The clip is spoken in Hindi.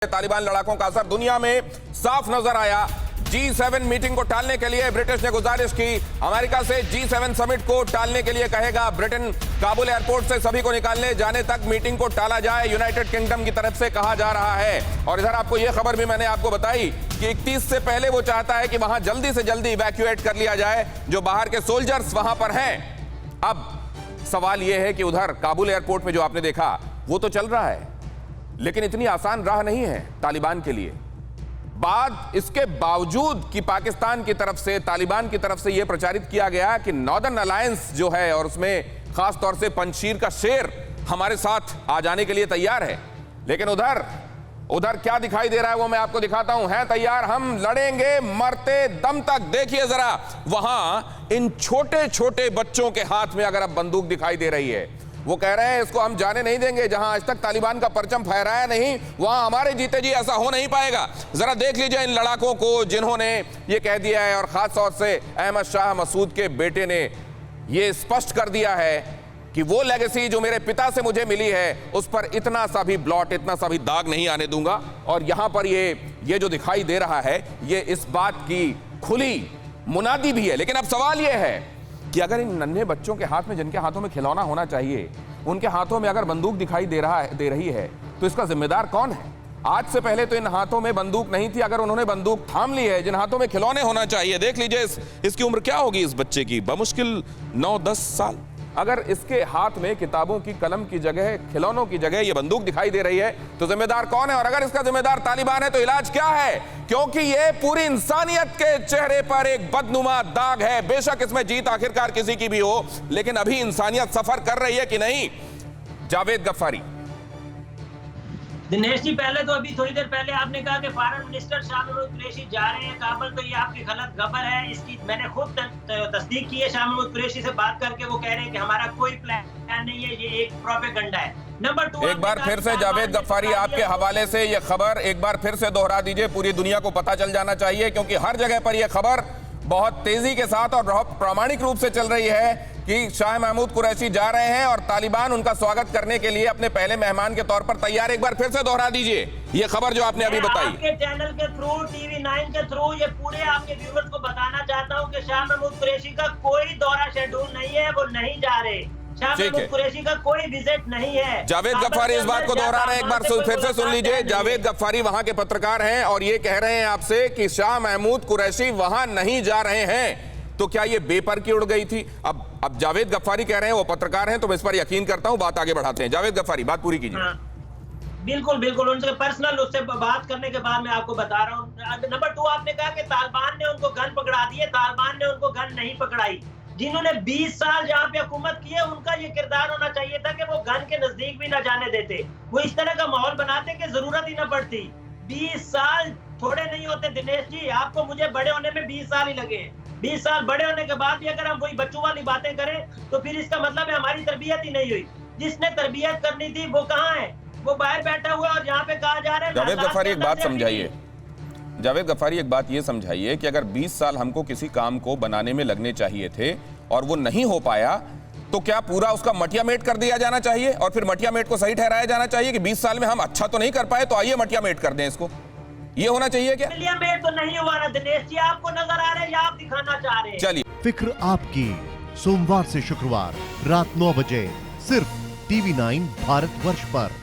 तालिबान लड़ाकों का असर दुनिया में साफ नजर आया। G7 मीटिंग को टालने के लिए ब्रिटिश ने गुजारिश की, अमेरिका से G7 समिट को टालने के लिए कहेगा। ब्रिटेन काबुल एयरपोर्ट से सभी को निकालने जाने तक मीटिंग को टाला जाए, यूनाइटेड किंगडम की तरफ से कहा जा रहा है। और इधर आपको यह खबर भी मैंने आपको बताई कि 31 से पहले वो चाहता है कि वहां जल्दी से जल्दी इवैक्यूएट कर लिया जाए जो बाहर के सोल्जर्स वहां पर हैं। अब सवाल यह है कि उधर काबुल एयरपोर्ट में जो आपने देखा वो तो चल रहा है, लेकिन इतनी आसान राह नहीं है तालिबान के लिए। बात इसके बावजूद कि पाकिस्तान की तरफ से, तालिबान की तरफ से यह प्रचारित किया गया कि नॉर्दर्न अलायंस जो है और उसमें खास तौर से पंजशीर का शेर हमारे साथ आ जाने के लिए तैयार है, लेकिन उधर क्या दिखाई दे रहा है वो मैं आपको दिखाता हूं। है तैयार, हम लड़ेंगे मरते दम तक। देखिए जरा, वहां इन छोटे छोटे बच्चों के हाथ में अगर अब बंदूक दिखाई दे रही है, वो कह रहे हैं इसको हम जाने नहीं देंगे। जहां आज तक तालिबान का परचम फहराया नहीं, वहां हमारे जीते जी ऐसा हो नहीं पाएगा। जरा देख लीजिए इन लड़ाकों को जिन्होंने ये कह दिया है, और खास तौर से अहमद शाह मसूद के बेटे ने ये स्पष्ट कर दिया है कि वो लेगेसी जो मेरे पिता से मुझे मिली है उस पर इतना सा भी ब्लॉट, इतना सा भी दाग नहीं आने दूंगा। और यहां पर ये जो दिखाई दे रहा है ये इस बात की खुली मुनादी भी है। लेकिन अब सवाल ये है कि अगर इन नन्हे बच्चों के हाथ में, जिनके हाथों में खिलौना होना चाहिए, उनके हाथों में अगर बंदूक दिखाई दे रही है तो इसका जिम्मेदार कौन है? आज से पहले तो इन हाथों में बंदूक नहीं थी। अगर उन्होंने बंदूक थाम ली है, जिन हाथों में खिलौने होना चाहिए, देख लीजिए इसकी उम्र क्या होगी इस बच्चे की, बमुश्किल 9-10 साल। अगर इसके हाथ में किताबों की, कलम की जगह, खिलौनों की जगह ये बंदूक दिखाई दे रही है तो जिम्मेदार कौन है? और अगर इसका जिम्मेदार तालिबान है तो इलाज क्या है? क्योंकि ये पूरी इंसानियत के चेहरे पर एक बदनुमा दाग है। बेशक इसमें जीत आखिरकार किसी की भी हो, लेकिन अभी इंसानियत सफर कर रही है कि नहीं? जावेद गफ्फारी। दिनेश जी, पहले तो अभी थोड़ी देर पहले आपने कहा कि फॉरेन मिनिस्टर शाह महमूद कुरैशी जा रहे हैं काबुल, तो ये आपकी गलत खबर है। इसकी मैंने खुद तस्दीक की है। शाह महमूद कुरैशी से बात करके वो कह रहे हैं कि हमारा कोई प्लान नहीं है, ये एक प्रोपेगेंडा है। नंबर 2, एक बार फिर से जावेद गफ्फारी आपके हवाले से ये खबर एक बार फिर से दोहरा दीजिए, पूरी दुनिया को पता चल जाना चाहिए, क्योंकि हर जगह पर यह खबर बहुत तेजी के साथ और बहुत प्रामाणिक रूप से चल रही है कि शाह महमूद कुरैशी जा रहे हैं और तालिबान उनका स्वागत करने के लिए अपने पहले मेहमान के तौर पर तैयार। एक बार फिर से दोहरा दीजिए ये खबर जो आपने अभी बताई। आपके चैनल के थ्रू, TV9 के थ्रू ये पूरे आपके व्यूअर्स को बताना चाहता हूं कि शाह महमूद कुरैशी का कोई दौरा शेड्यूल नहीं है, वो नहीं जा रहे। शाह महमूद कुरैशी का कोई विजिट नहीं है। जावेद गफ्फारी इस बात को दोहरा रहे हैं, एक बार फिर से सुन लीजिए। जावेद गफ्फारी वहां के पत्रकार हैं और ये कह रहे हैं आपसे कि शाह महमूद कुरैशी वहां नहीं जा रहे हैं। तो क्या ये बेपर की उड़ गई थी? अब जावेद गफ्फारी कह रहे हैं, वो पत्रकार हैं, तो मैं इस पर यकीन करता हूं। बात आगे बढ़ाते हैं। जावेद गफ्फारी, बात पूरी कीजिए। बिल्कुल उनसे पर्सनल उससे बात करने के बाद मैं आपको बता रहा हूँ। नंबर 2, आपने कहा कि तालिबान ने उनको गन पकड़ा दिए। तालिबान ने उनको गन नहीं पकड़ाई। जिन्होंने 20 साल जहाँ पे हुकूमत की है, उनका ये किरदार होना चाहिए था कि वो गन के नजदीक भी न जाने देते। वो इस तरह का माहौल बनाते कि जरूरत ही न पड़ती। 20 साल थोड़े नहीं होते दिनेश जी, आपको मुझे बड़े होने में 20 साल ही लगे। 20 साल बड़े होने के बाद भी अगर हम वही बच्चों वाली बातें करें तो फिर इसका मतलब है हमारी तरबियत ही नहीं हुई। जिसने तरबियत करनी थी वो कहाँ है? वो बाहर बैठा हुआ और जहाँ पे कहा जा रहा है। जावेद गफ्फारी एक बात समझाइए, जावेद गफ्फारी एक बात ये समझाइए कि अगर 20 साल हमको किसी काम को बनाने में लगने चाहिए थे और वो नहीं हो पाया, तो क्या पूरा उसका मटिया मेट कर दिया जाना चाहिए और फिर मटिया मेट को सही ठहराया जाना चाहिए कि 20 साल में हम अच्छा तो नहीं कर पाए तो आइए मटिया मेट कर दें इसको? ये होना चाहिए क्या? मटिया मेट तो नहीं हुआ ना दिनेश जी, आपको नजर आ रहे हैं या आप दिखाना चाह रहे हैं? चलिए, फिक्र आपकी, सोमवार से शुक्रवार रात 9 बजे सिर्फ TV9 भारतवर्ष पर।